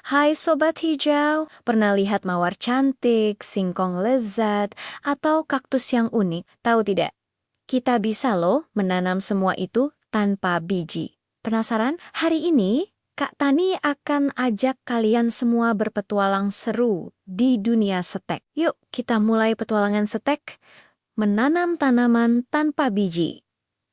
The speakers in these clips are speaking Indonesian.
Hai Sobat Hijau, pernah lihat mawar cantik, singkong lezat, atau kaktus yang unik? Tahu tidak? Kita bisa loh menanam semua itu tanpa biji. Penasaran? Hari ini, Kak Tani akan ajak kalian semua berpetualang seru di dunia setek. Yuk, kita mulai petualangan setek, menanam tanaman tanpa biji.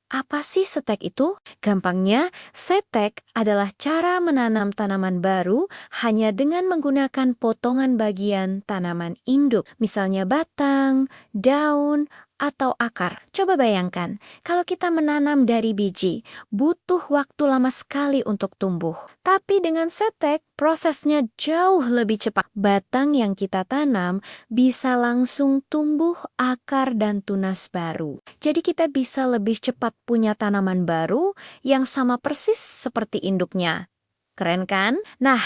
Apa sih setek itu? Gampangnya, setek adalah cara menanam tanaman baru hanya dengan menggunakan potongan bagian tanaman induk, misalnya batang, daun, atau akar. Coba bayangkan, kalau kita menanam dari biji, butuh waktu lama sekali untuk tumbuh. Tapi dengan setek, prosesnya jauh lebih cepat. Batang yang kita tanam bisa langsung tumbuh akar dan tunas baru. Jadi kita bisa lebih cepat punya tanaman baru yang sama persis seperti induknya. Keren kan? Nah,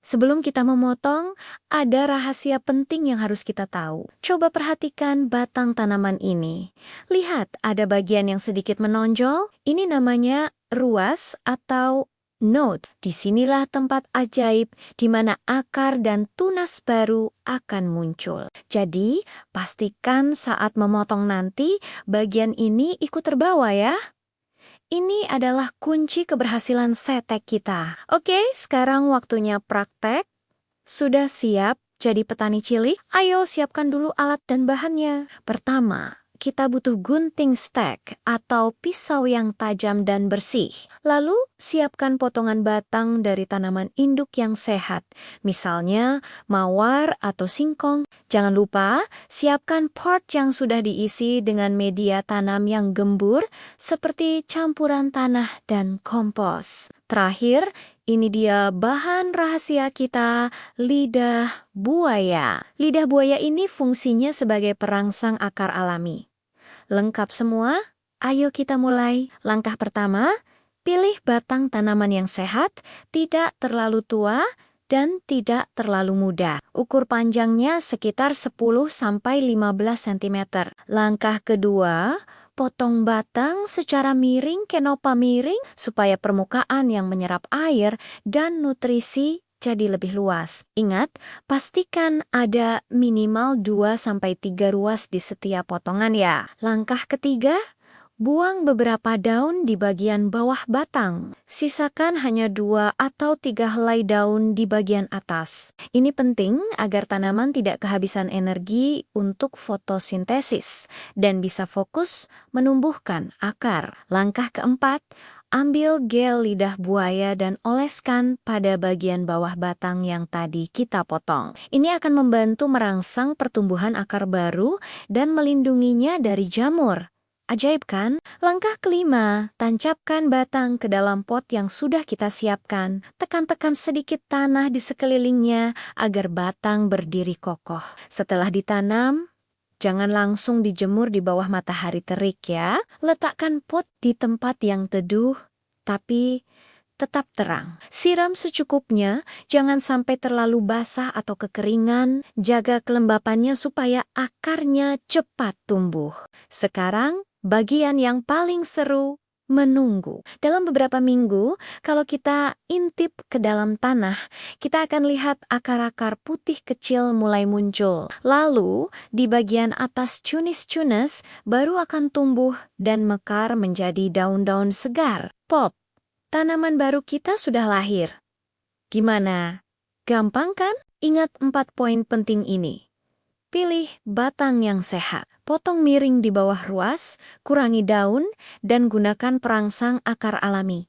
sebelum kita memotong, ada rahasia penting yang harus kita tahu. Coba perhatikan batang tanaman ini. Lihat, ada bagian yang sedikit menonjol. Ini namanya ruas atau node. Disinilah tempat ajaib di mana akar dan tunas baru akan muncul. Jadi, pastikan saat memotong nanti, bagian ini ikut terbawa ya. Ini adalah kunci keberhasilan setek kita. Oke, sekarang waktunya praktek. Sudah siap jadi petani cilik? Ayo siapkan dulu alat dan bahannya. Pertama, kita butuh gunting stek atau pisau yang tajam dan bersih. Lalu, siapkan potongan batang dari tanaman induk yang sehat, misalnya mawar atau singkong. Jangan lupa, siapkan pot yang sudah diisi dengan media tanam yang gembur, seperti campuran tanah dan kompos. Terakhir, ini dia bahan rahasia kita, lidah buaya. Lidah buaya ini fungsinya sebagai perangsang akar alami. Lengkap semua? Ayo kita mulai. Langkah pertama, pilih batang tanaman yang sehat, tidak terlalu tua, dan tidak terlalu muda. Ukur panjangnya sekitar 10-15 cm. Langkah kedua, potong batang secara miring ke nopa miring supaya permukaan yang menyerap air dan nutrisi jadi lebih luas. Ingat, pastikan ada minimal 2-3 ruas di setiap potongan ya. Langkah ketiga, buang beberapa daun di bagian bawah batang. Sisakan hanya 2-3 helai daun di bagian atas. Ini penting agar tanaman tidak kehabisan energi untuk fotosintesis dan bisa fokus menumbuhkan akar. Langkah keempat, ambil gel lidah buaya dan oleskan pada bagian bawah batang yang tadi kita potong. Ini akan membantu merangsang pertumbuhan akar baru dan melindunginya dari jamur. Ajaib kan? Langkah kelima, tancapkan batang ke dalam pot yang sudah kita siapkan. Tekan-tekan sedikit tanah di sekelilingnya agar batang berdiri kokoh. Setelah ditanam, jangan langsung dijemur di bawah matahari terik ya. Letakkan pot di tempat yang teduh, tapi tetap terang. Siram secukupnya, jangan sampai terlalu basah atau kekeringan. Jaga kelembapannya supaya akarnya cepat tumbuh. Sekarang, bagian yang paling seru, menunggu. Dalam beberapa minggu, kalau kita intip ke dalam tanah, kita akan lihat akar-akar putih kecil mulai muncul. Lalu, di bagian atas cunis-cunes baru akan tumbuh dan mekar menjadi daun-daun segar. Pop, tanaman baru kita sudah lahir. Gimana? Gampang kan? Ingat 4 poin penting ini. Pilih batang yang sehat, potong miring di bawah ruas, kurangi daun, dan gunakan perangsang akar alami.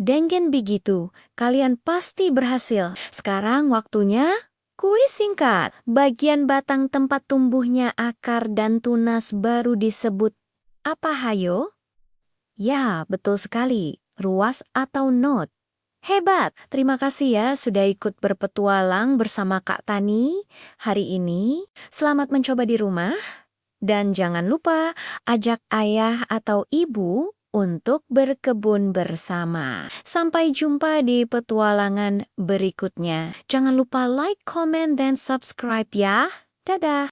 Dengan begitu, kalian pasti berhasil. Sekarang waktunya kuis singkat. Bagian batang tempat tumbuhnya akar dan tunas baru disebut apa hayo? Ya, betul sekali. Ruas atau node. Hebat! Terima kasih ya sudah ikut berpetualang bersama Kak Tani hari ini. Selamat mencoba di rumah. Dan jangan lupa ajak ayah atau ibu untuk berkebun bersama. Sampai jumpa di petualangan berikutnya. Jangan lupa like, comment, dan subscribe ya. Dadah!